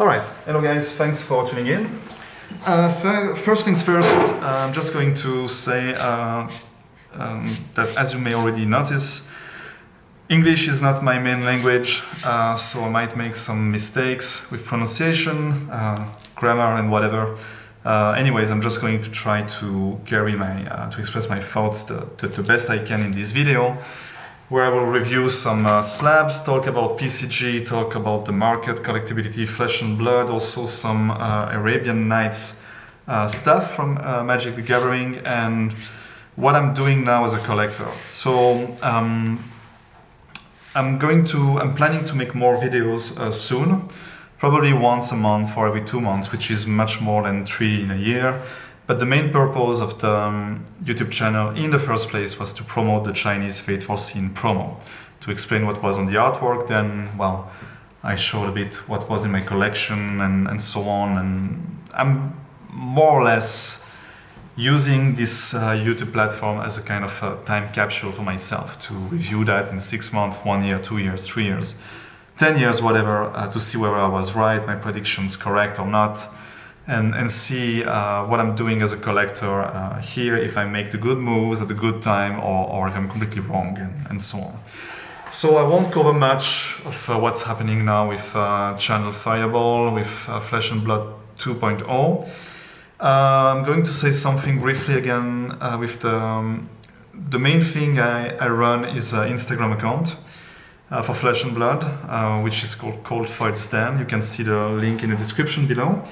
Alright, hello guys, thanks for tuning in. First things first, I'm just going to say that as you may already notice, English is not my main language, so I might make some mistakes with pronunciation, grammar and whatever. Anyways, I'm just going to try to to express my thoughts the best I can in this video, where I will review some slabs, talk about PCG, talk about the market, collectability, Flesh and Blood, also some Arabian Nights stuff from Magic the Gathering, and what I'm doing now as a collector. So I'm planning to make more videos soon, probably once a month or every 2 months, which is much more than 3 in a year. But the main purpose of the YouTube channel in the first place was to promote the Chinese Fateful Scene promo, to explain what was on the artwork. Then, well, I showed a bit what was in my collection and so on. And I'm more or less using this YouTube platform as a kind of a time capsule for myself to review that in 6 months, 1 year, 2 years, 3 years, 10 years, whatever, to see whether I was right, my predictions correct or not. And see what I'm doing as a collector here, if I make the good moves at the good time or if I'm completely wrong and so on. So I won't cover much of what's happening now with Channel Fireball, with Flesh and Blood 2.0. I'm going to say something briefly again with the main thing I run is an Instagram account for Flesh and Blood, which is called Cold Foil Stand. You can see the link in the description below.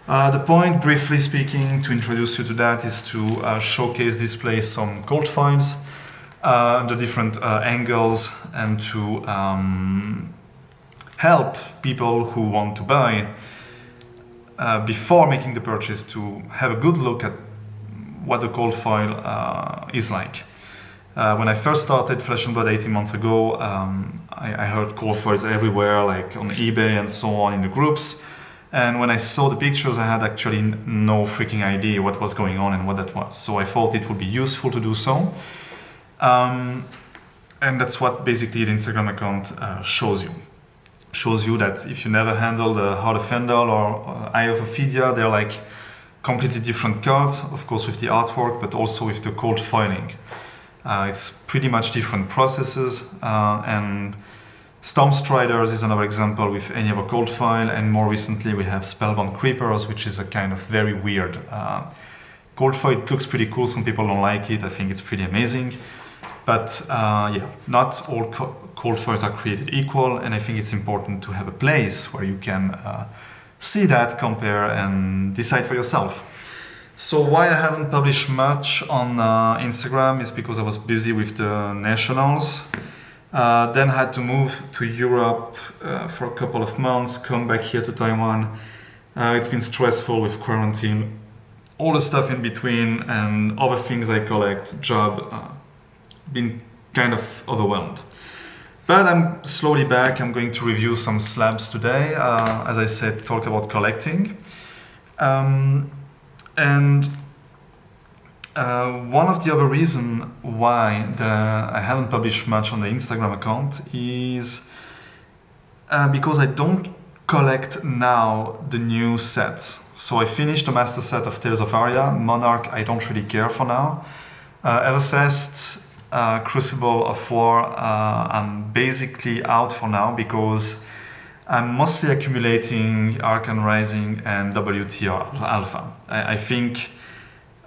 The point, briefly speaking, to introduce you to that is to showcase, display some cold foils, the different angles, and to help people who want to buy before making the purchase to have a good look at what the cold foil is like. When I first started Flesh and Blood 18 months ago, I heard cold foils everywhere, like on eBay and so on in the groups. And when I saw the pictures, I had actually no freaking idea what was going on and what that was. So I thought it would be useful to do so. And that's what basically the Instagram account shows you. Shows you that if you never handle the Heart of Fendel or Eye of Ophidia, they're like completely different cards, of course with the artwork, but also with the cold foiling. It's pretty much different processes, and Stormstriders is another example with any other cold foil, and more recently we have Spellbound Creepers, which is a kind of very weird cold foil. It looks pretty cool, some people don't like it, I think it's pretty amazing. But yeah, not all cold foils are created equal, and I think it's important to have a place where you can see that, compare, and decide for yourself. So why I haven't published much on Instagram is because I was busy with the Nationals. Then had to move to Europe for a couple of months, come back here to Taiwan. It's been stressful with quarantine, all the stuff in between and other things I collect, job, been kind of overwhelmed. But I'm slowly back. I'm going to review some slabs today. As I said, talk about collecting. One of the other reasons why I haven't published much on the Instagram account is because I don't collect now the new sets. So I finished the master set of Tales of Aria. Monarch I don't really care for now. Everfest, Crucible of War, I'm basically out for now because I'm mostly accumulating Arcane Rising and WTR Alpha. I think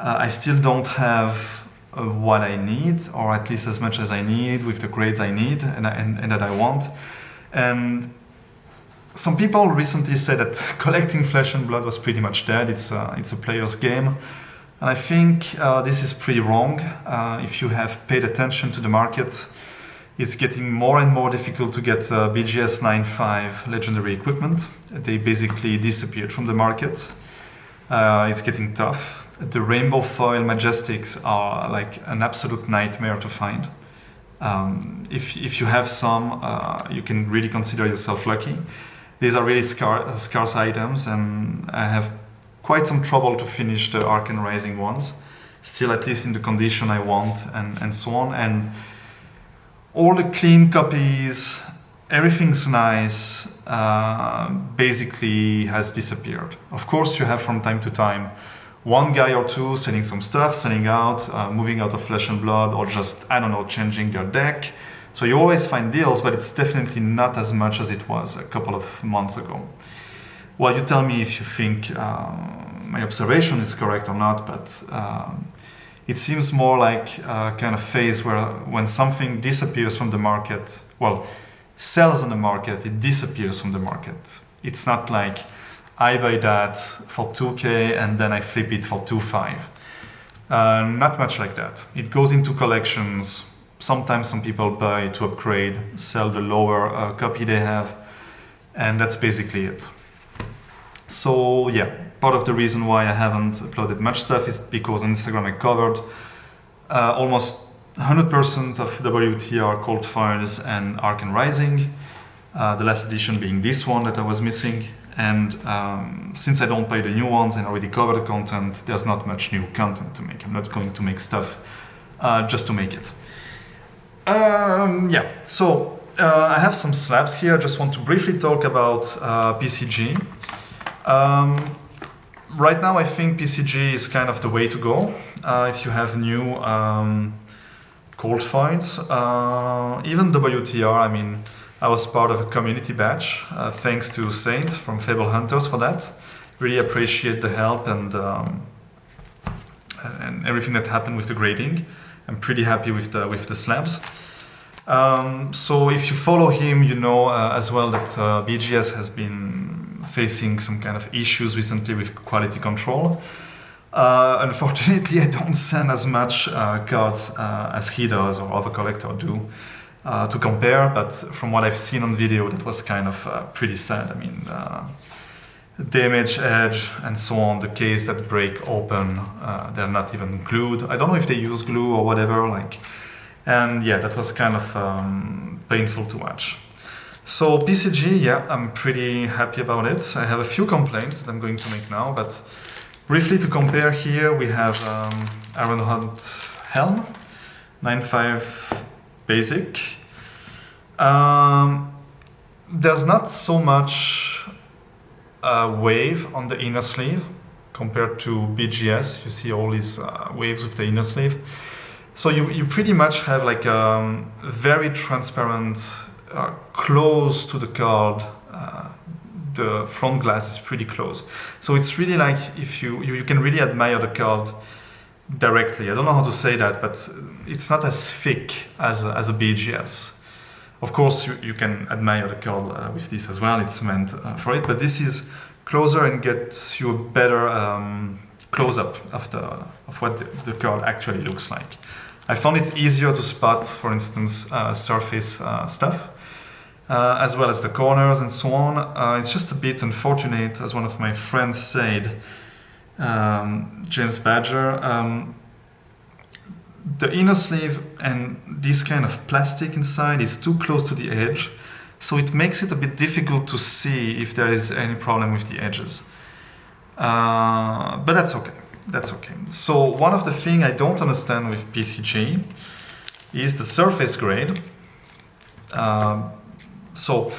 I still don't have what I need, or at least as much as I need with the grades I need and that I want. And some people recently said that collecting Flesh and Blood was pretty much dead. It's a player's game. And I think this is pretty wrong. If you have paid attention to the market, it's getting more and more difficult to get BGS 9.5 legendary equipment. They basically disappeared from the market. It's getting tough. The Rainbow Foil Majestics are like an absolute nightmare to find. If you have some, you can really consider yourself lucky. These are really scarce items, and I have quite some trouble to finish the Arcane Rising ones. Still, at least in the condition I want, and so on. And all the clean copies everything's nice basically has disappeared. Of course, you have from time to time one guy or two selling some stuff, selling out, moving out of Flesh and Blood, or just, I don't know, changing their deck. So you always find deals, but it's definitely not as much as it was a couple of months ago. Well, you tell me if you think my observation is correct or not, but it seems more like a kind of phase where when something disappears from the market, well, sells on the market, it disappears from the market. It's not like I buy that for 2K and then I flip it for 2.5. Not much like that. It goes into collections. Sometimes some people buy to upgrade, sell the lower copy they have, and that's basically it. So yeah, part of the reason why I haven't uploaded much stuff is because on Instagram I covered almost 100% of WTR Cold Files and Arcane Rising, the last edition being this one that I was missing. And since I don't play the new ones and already cover the content, there's not much new content to make. I'm not going to make stuff just to make it. Yeah, so I have some slabs here. I just want to briefly talk about PCG. Right now I think PCG is kind of the way to go if you have new cold finds. Even WTR, I mean, I was part of a community batch, thanks to Saint from Fable Hunters for that. Really appreciate the help and everything that happened with the grading. I'm pretty happy with the slabs. So if you follow him, you know as well that BGS has been facing some kind of issues recently with quality control. Unfortunately, I don't send as much cards as he does or other collectors do to compare, but from what I've seen on video, that was kind of pretty sad. I mean, damage, edge, and so on, the case that break open, they're not even glued. I don't know if they use glue or whatever, like, and yeah, that was kind of painful to watch. So PCG, yeah, I'm pretty happy about it. I have a few complaints that I'm going to make now, but briefly to compare here, we have Ironhunt Helm, 9.5 basic. There's not so much wave on the inner sleeve compared to BGS. You see all these waves with the inner sleeve. So you pretty much have like a very transparent, close to the card. The front glass is pretty close. So it's really like if you can really admire the card directly. I don't know how to say that, but it's not as thick as a BGS. Of course, you can admire the card with this as well. It's meant for it, but this is closer and gets you a better close-up of what the card actually looks like. I found it easier to spot, for instance, surface stuff, as well as the corners and so on. It's just a bit unfortunate, as one of my friends said, James Badger, the inner sleeve and this kind of plastic inside is too close to the edge, so it makes it a bit difficult to see if there is any problem with the edges. But that's okay. That's okay. So one of the things I don't understand with PCG is the surface grade. So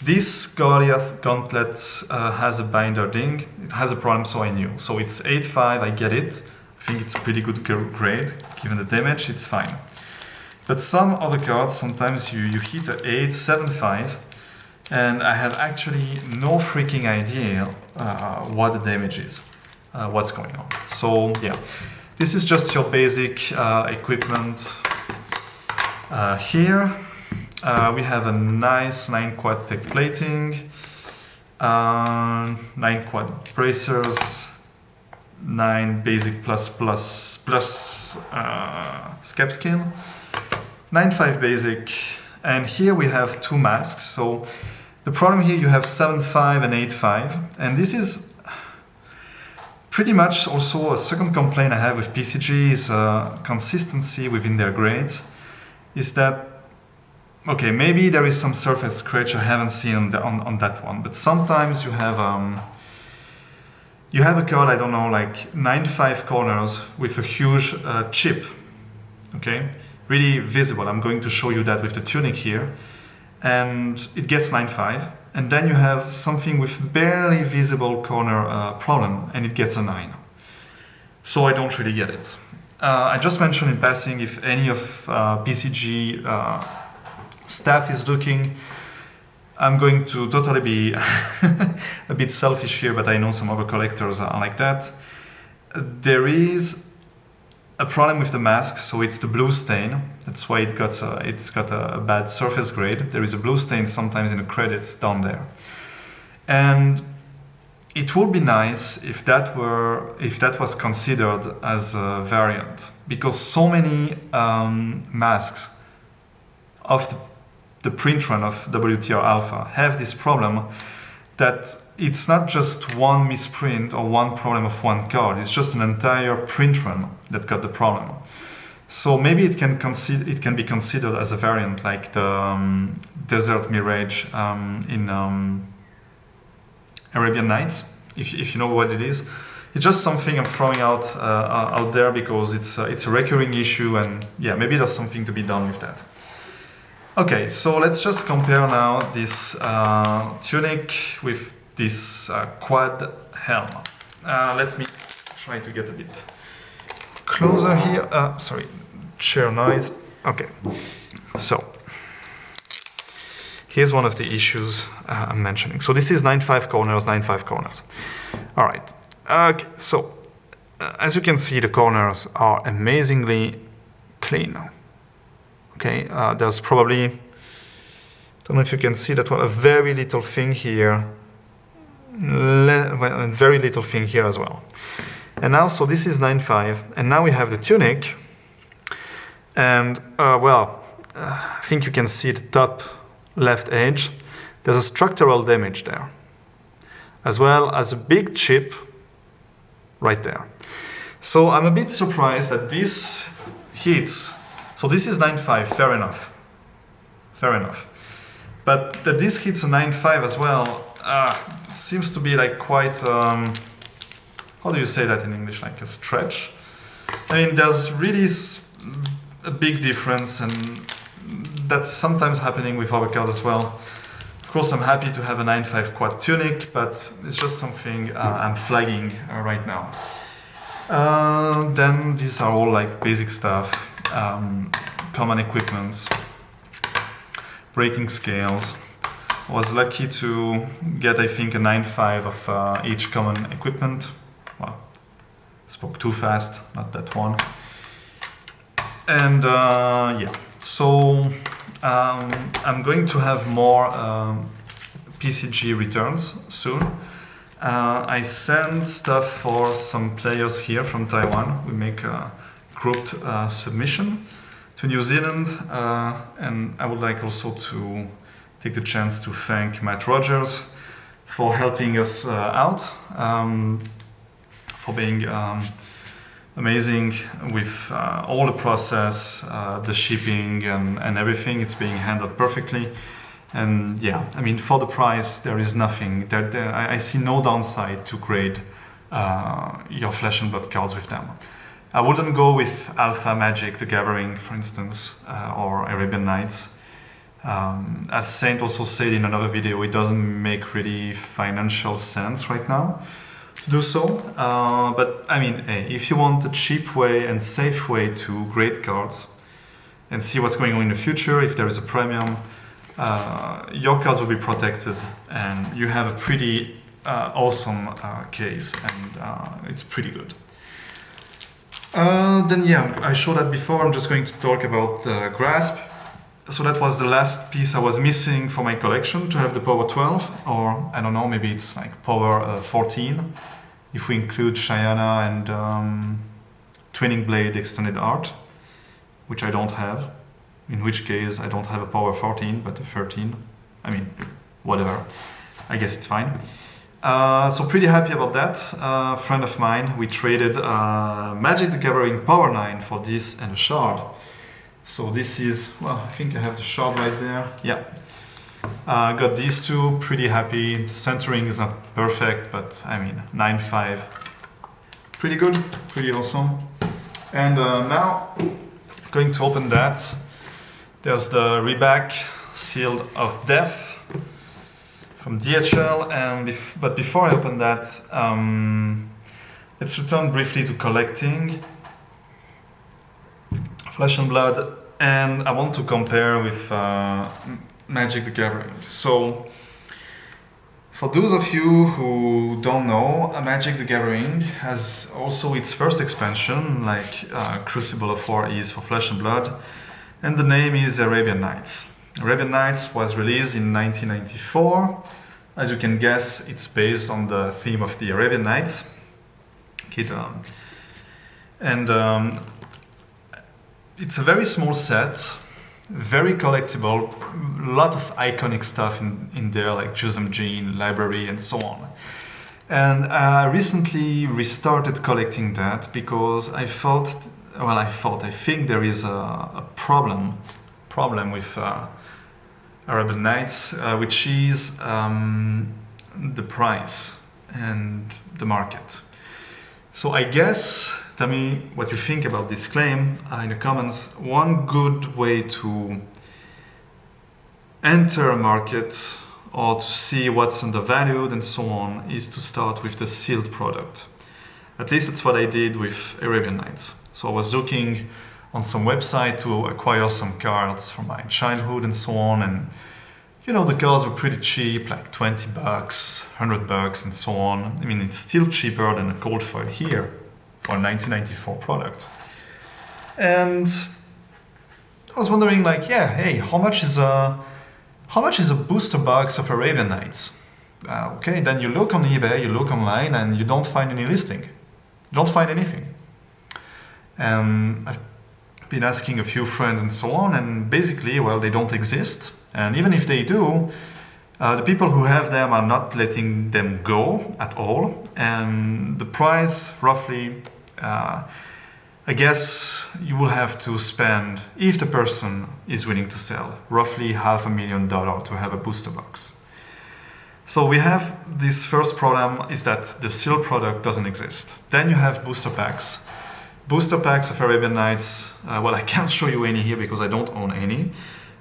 this Goliath Gauntlet has a binder ding. It has a problem, so I knew. So it's 8.5, I get it. I think it's pretty good grade. Given the damage, it's fine. But some other cards, sometimes you hit a 8, 7.5, and I have actually no freaking idea what the damage is, what's going on. So yeah, this is just your basic equipment. Here we have a nice 9 quad tech plating, 9 quad bracers, 9 basic plus scap skill, 9.5 basic, and here we have 2 masks. So the problem here, you have 7.5 and 8.5, and this is pretty much also a second complaint I have with PCG is consistency within their grades. Is that okay? Maybe there is some surface scratch I haven't seen on that one, but sometimes you have a card, I don't know, like 9.5 corners with a huge chip. Okay, really visible. I'm going to show you that with the tunic here. and it gets 9-5. And then you have something with barely visible corner problem, and it gets a 9. So I don't really get it. I just mentioned in passing, if any of PCG staff is looking, I'm going to totally be a bit selfish here, but I know some other collectors are like that. There is a problem with the mask, so it's the blue stain. That's why it's got a bad surface grade. There is a blue stain sometimes in the credits down there. And it would be nice if that was considered as a variant, because so many masks of the print run of WTR Alpha have this problem that it's not just one misprint or one problem of one card, it's just an entire print run that got the problem. So maybe it can be considered as a variant, like the Desert Mirage in Arabian Nights, if you know what it is. It's just something I'm throwing out there because it's a recurring issue, and yeah, maybe there's something to be done with that. Okay, so let's just compare now this tunic with this quad helm. Let me try to get a bit closer here. Sorry, chair noise. Okay, so here's one of the issues I'm mentioning. So this is 9-5 corners, 9-5 corners. All right, okay, so as you can see, the corners are amazingly clean. Okay, there's probably, don't know if you can see that one, a very little thing here, very little thing here as well. And now, so this is 9-5, and now we have the tunic, and I think you can see the top left edge. There's a structural damage there, as well as a big chip right there. So I'm a bit surprised that this hits. So this is 9-5, fair enough. But that this hits a 9-5 as well, it seems to be like quite, how do you say that in English, like a stretch? I mean, there's really a big difference, and that's sometimes happening with other cards as well. Of course, I'm happy to have a 9-5 quad tunic, but it's just something I'm flagging right now. Then these are all like basic stuff. Common equipments, breaking scales. I was lucky to get, I think, a 9-5 of each common equipment. Well, spoke too fast, not that one. And yeah, so I'm going to have more PCG returns soon. I send stuff for some players here from Taiwan. We make a grouped submission to New Zealand, and I would like also to take the chance to thank Matt Rogers for helping us out, for being amazing with all the process, the shipping and everything. It's being handled perfectly. And yeah, I mean, for the price, there is nothing. I see no downside to grade your Flesh and Blood cards with them. I wouldn't go with Alpha Magic, The Gathering, for instance, or Arabian Nights. As Saint also said in another video, it doesn't make really financial sense right now to do so. But I mean, hey, if you want a cheap way and safe way to grade cards and see what's going on in the future, if there is a premium, your cards will be protected, and you have a pretty awesome case, and it's pretty good. Then yeah, I showed that before. I'm just going to talk about the grasp. So that was the last piece I was missing for my collection to have the power 12, or I don't know, maybe it's like power 14 if we include Cheyenne and Twinning Blade Extended Art, which I don't have, in which case I don't have a power 14 but a 13. I mean, whatever, I guess it's fine. So pretty happy about that. Friend of mine, we traded Magic the Gathering Power 9 for this and a shard. So this is, well, I think I have the shard right there. Yeah. Got these two, pretty happy. The centering is not perfect, but I mean, 9-5. Pretty good, pretty awesome. And now, going to open that. There's the reback sealed of death from DHL, and but before I open that, let's return briefly to collecting Flesh and Blood, and I want to compare with Magic the Gathering. So, for those of you who don't know, Magic the Gathering has also its first expansion, like Crucible of War is for Flesh and Blood, and the name is Arabian Nights. Arabian Nights was released in 1994. As you can guess, it's based on the theme of the Arabian Nights. It's a very small set, very collectible, a lot of iconic stuff in there, like Jusum Gene, library, and so on. And I recently restarted collecting that because I think there is a problem with Arabian Nights, which is the price and the market. So I guess, tell me what you think about this claim in the comments. One good way to enter a market or to see what's undervalued and so on is to start with the sealed product. At least that's what I did with Arabian Nights. So I was looking on some website to acquire some cards from my childhood and so on, and the cards were pretty cheap, like $20, $100 and so on. I mean, it's still cheaper than a gold foil here for a 1994 product. And I was wondering, like, hey, how much is a booster box of Arabian Nights? Okay, then you look on eBay, you look online, and you don't find any listing. You don't find anything. I've been asking a few friends and so on, and basically, they don't exist. And even if they do, the people who have them are not letting them go at all. And the price, roughly, I guess you will have to spend, if the person is willing to sell, roughly $500,000 to have a booster box. So we have this first problem, is that the sealed product doesn't exist. Then you have booster packs. Booster packs of Arabian Nights, I can't show you any here because I don't own any,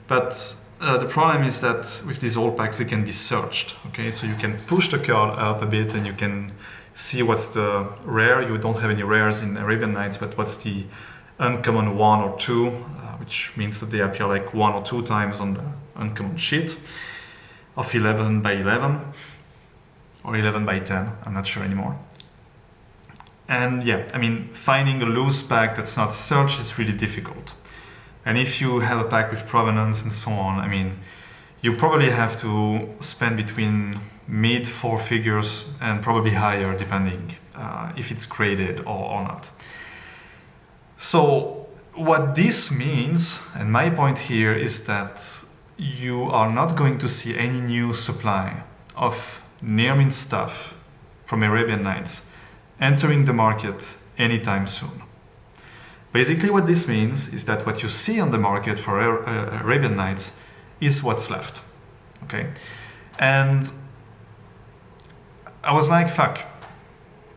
but the problem is that with these old packs, they can be searched. Okay, so you can push the card up a bit and you can see what's the rare. You don't have any rares in Arabian Nights, but what's the uncommon 1 or 2, which means that they appear like 1 or 2 times on the uncommon sheet of 11 by 11 or 11 by 10. I'm not sure anymore. And finding a loose pack that's not searched is really difficult. And if you have a pack with provenance and so on, you probably have to spend between mid 4 figures and probably higher, depending if it's graded or not. So what this means, and my point here, is that you are not going to see any new supply of near-mint stuff from Arabian Nights entering the market anytime soon. Basically what this means is that what you see on the market for Arabian Nights is what's left. Okay? And I was like, fuck,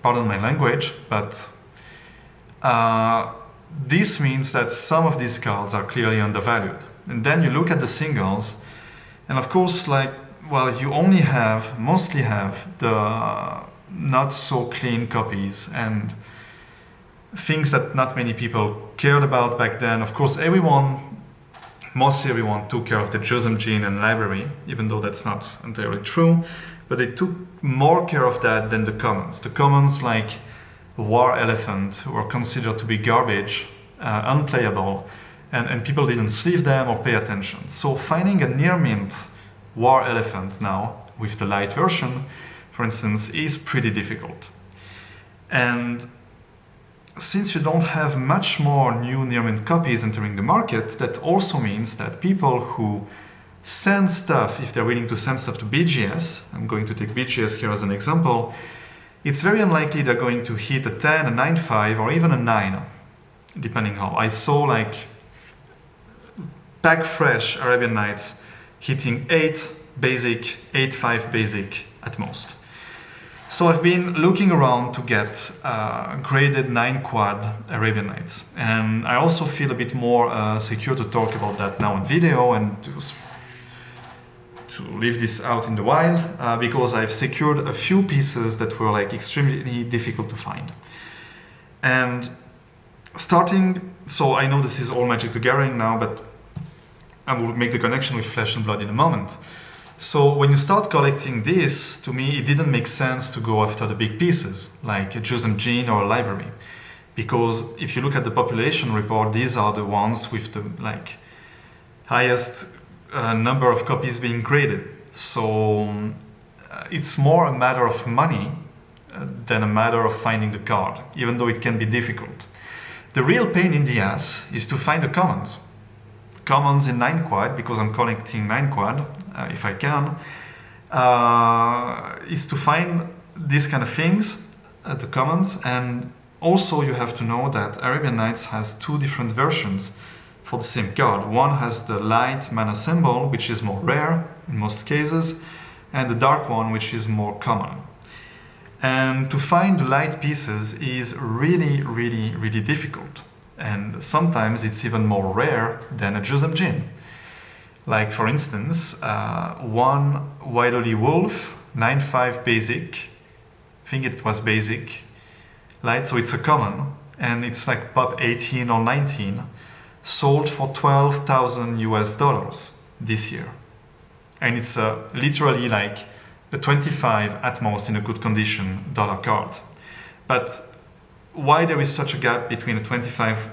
pardon my language, but this means that some of these cards are clearly undervalued. And then you look at the singles, and of course, you mostly have the not so clean copies and things that not many people cared about back then. Of course, mostly everyone took care of the Jusum Gene and library, even though that's not entirely true, but they took more care of that than the commons. The commons, like War Elephant, were considered to be garbage, unplayable, and people didn't sleeve them or pay attention. So finding a near mint War Elephant now, with the light version, for instance, is pretty difficult. And since you don't have much more new near-mint copies entering the market, that also means that people who send stuff, if they're willing to send stuff to BGS, I'm going to take BGS here as an example, it's very unlikely they're going to hit a 10, a 9.5, or even a 9, depending how. I saw pack fresh Arabian Nights hitting 8 basic, 8.5 basic at most. So I've been looking around to get graded 9 quad Arabian Nights, and I also feel a bit more secure to talk about that now in video and to to leave this out in the wild because I've secured a few pieces that were like extremely difficult to find. And so I know this is all Magic the Gathering now, but I will make the connection with Flesh and Blood in a moment. So when you start collecting this, to me, it didn't make sense to go after the big pieces, like a Jusem Gene or a library. Because if you look at the population report, these are the ones with the like highest number of copies being created. So it's more a matter of money than a matter of finding the card, even though it can be difficult. The real pain in the ass is to find the commons. Commons in 9 quad, because I'm collecting 9 quad, if I can, is to find these kind of things, the commons. And also you have to know that Arabian Nights has 2 different versions for the same card. One has the light mana symbol, which is more rare in most cases, and the dark one, which is more common. And to find the light pieces is really, really, really difficult. And sometimes it's even more rare than a Jusem Gene. Like for instance, one Wily Wolf, 9/5 basic, I think it was basic, light, so it's a common, and it's like pop 18 or 19, sold for $12,000 this year. And it's literally like a 25 at most in a good condition dollar card. But why there is such a gap between a $25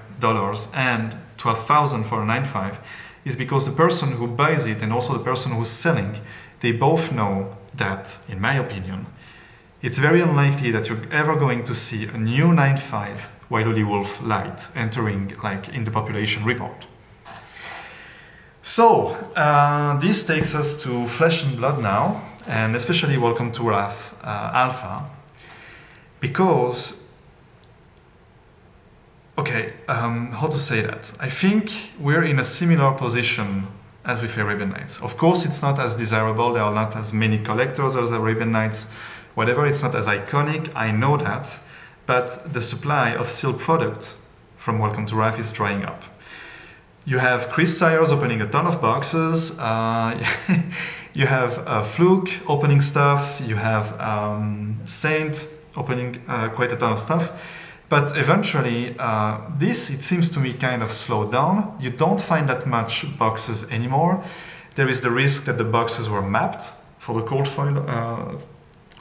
and $12,000 for a 9/5 is because the person who buys it and also the person who's selling, they both know that, in my opinion, it's very unlikely that you're ever going to see a new 9/5 Wily Wolf light entering like in the population report. So this takes us to Flesh and Blood now, and especially Welcome to Wrath Alpha, because how to say that? I think we're in a similar position as with Arabian Nights. Of course, it's not as desirable. There are not as many collectors as Arabian Nights. Whatever, it's not as iconic. I know that. But the supply of sealed product from Welcome to Wrath is drying up. You have Chris Sayers opening a ton of boxes. You have Fluke opening stuff. You have Saint opening quite a ton of stuff. But eventually, this, it seems to me, kind of slowed down. You don't find that much boxes anymore. There is the risk that the boxes were mapped for the cold foil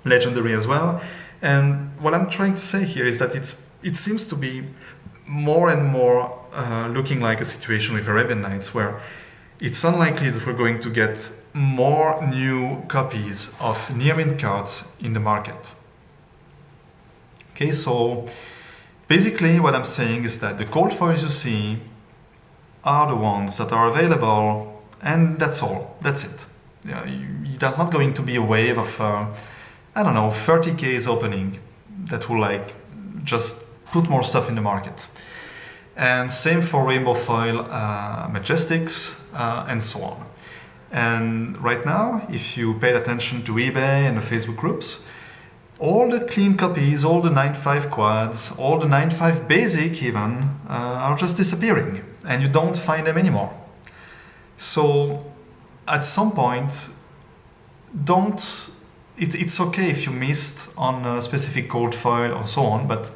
legendary as well. And what I'm trying to say here is that it seems to be more and more looking like a situation with Arabian Nights where it's unlikely that we're going to get more new copies of near-mint cards in the market. Okay, so basically what I'm saying is that the cold foils you see are the ones that are available, and that's all. That's it. There's not going to be a wave of 30Ks opening that will like just put more stuff in the market. And same for Rainbow Foil Majestics and so on. And right now, if you paid attention to eBay and the Facebook groups, all the clean copies, all the 9/5 quads, all the 9/5 basic even, are just disappearing, and you don't find them anymore. So at some point, it's okay if you missed on a specific cold foil or so on, but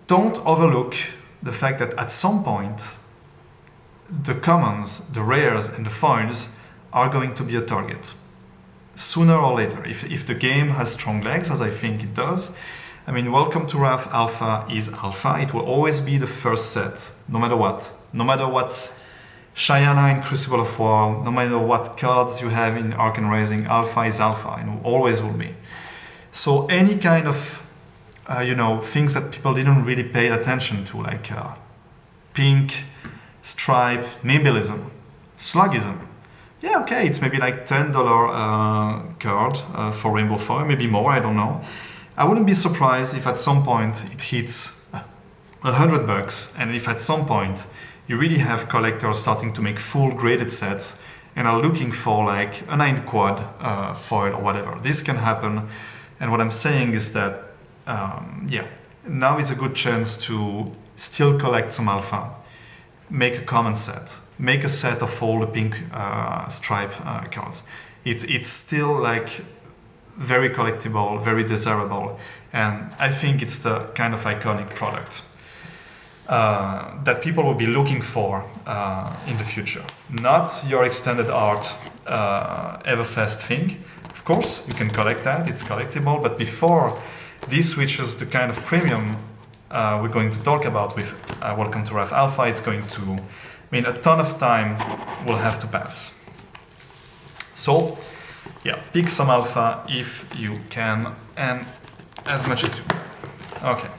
don't overlook the fact that at some point, the commons, the rares, and the foils are going to be a target. Sooner or later, if the game has strong legs, as I think it does. I mean, Welcome to Wrath Alpha is Alpha. It will always be the first set, no matter what. No matter what's Shyana in Crucible of War, no matter what cards you have in Arcane Rising, Alpha is Alpha, and always will be. So any kind of, things that people didn't really pay attention to, like pink, stripe, nimblism, sluggism. Yeah, okay, it's maybe like $10 card for Rainbow Foil, maybe more, I don't know. I wouldn't be surprised if at some point it hits $100, and if at some point you really have collectors starting to make full graded sets and are looking for like a 9 quad foil or whatever. This can happen, and what I'm saying is that, now is a good chance to still collect some alpha, make a common set, make a set of all the pink stripe cards. It's still like very collectible, very desirable, and I think it's the kind of iconic product that people will be looking for in the future. Not your extended art Everfest thing. Of course, you can collect that, it's collectible, but before this reaches the kind of premium we're going to talk about with Welcome to Raf Alpha, it's going to mean a ton of time will have to pass. So, yeah, pick some alpha if you can, and as much as you can. Okay.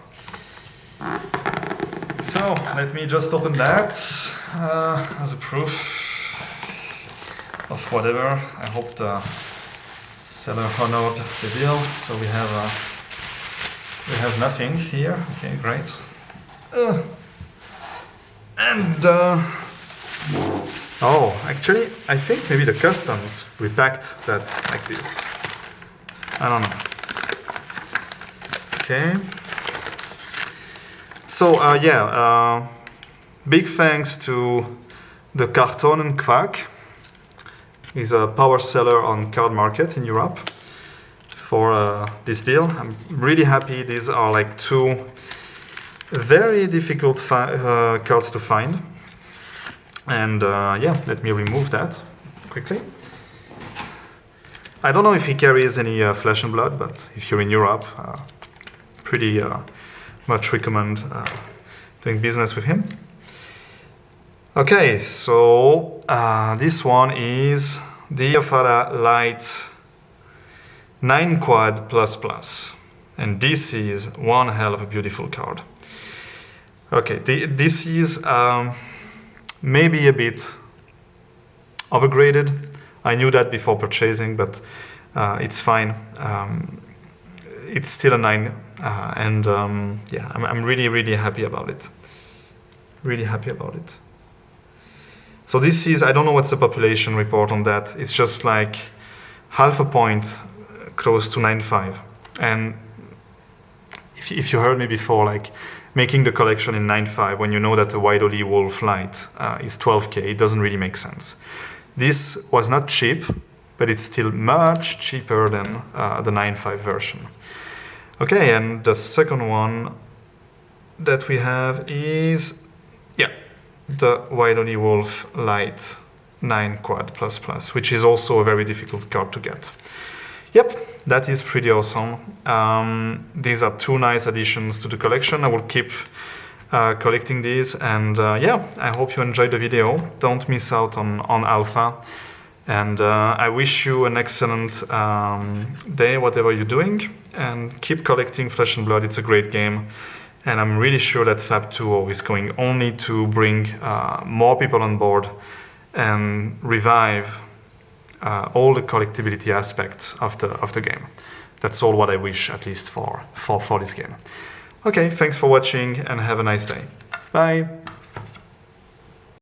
So, let me just open that as a proof of whatever. I hope the seller honored the deal. So we have nothing here. Okay, great. Oh, actually, I think maybe the customs repacked that like this. I don't know. Okay. So, big thanks to the Kartonen Quack. He's a power seller on Card Market in Europe for this deal. I'm really happy. These are like two very difficult cards to find. And let me remove that quickly. I don't know if he carries any flesh and blood, but if you're in Europe, pretty much recommend doing business with him. Okay, so this one is the Afara Light 9 Quad ++. And this is one hell of a beautiful card. Okay, this is maybe a bit overgraded. I knew that before purchasing, but it's fine. It's still a 9, I'm really happy about it. Really happy about it. So this is, I don't know what's the population report on that. It's just like half a point close to 9.5. And if you heard me before, like making the collection in 9.5 when you know that the Wide Oli Wolf Light is 12K, it doesn't really make sense. This was not cheap, but it's still much cheaper than the 9.5 version. Okay, and the second one that we have is, the Wide Oli Wolf Light 9 Quad ++, which is also a very difficult card to get. Yep, that is pretty awesome. These are two nice additions to the collection. I will keep collecting these, and I hope you enjoyed the video. Don't miss out on Alpha, and I wish you an excellent day, whatever you're doing, and keep collecting Flesh and Blood. It's a great game. And I'm really sure that Fab 2.0 is going only to bring more people on board and revive all the collectability aspects of the game. That's all what I wish, at least for this game. Okay, thanks for watching and have a nice day. Bye.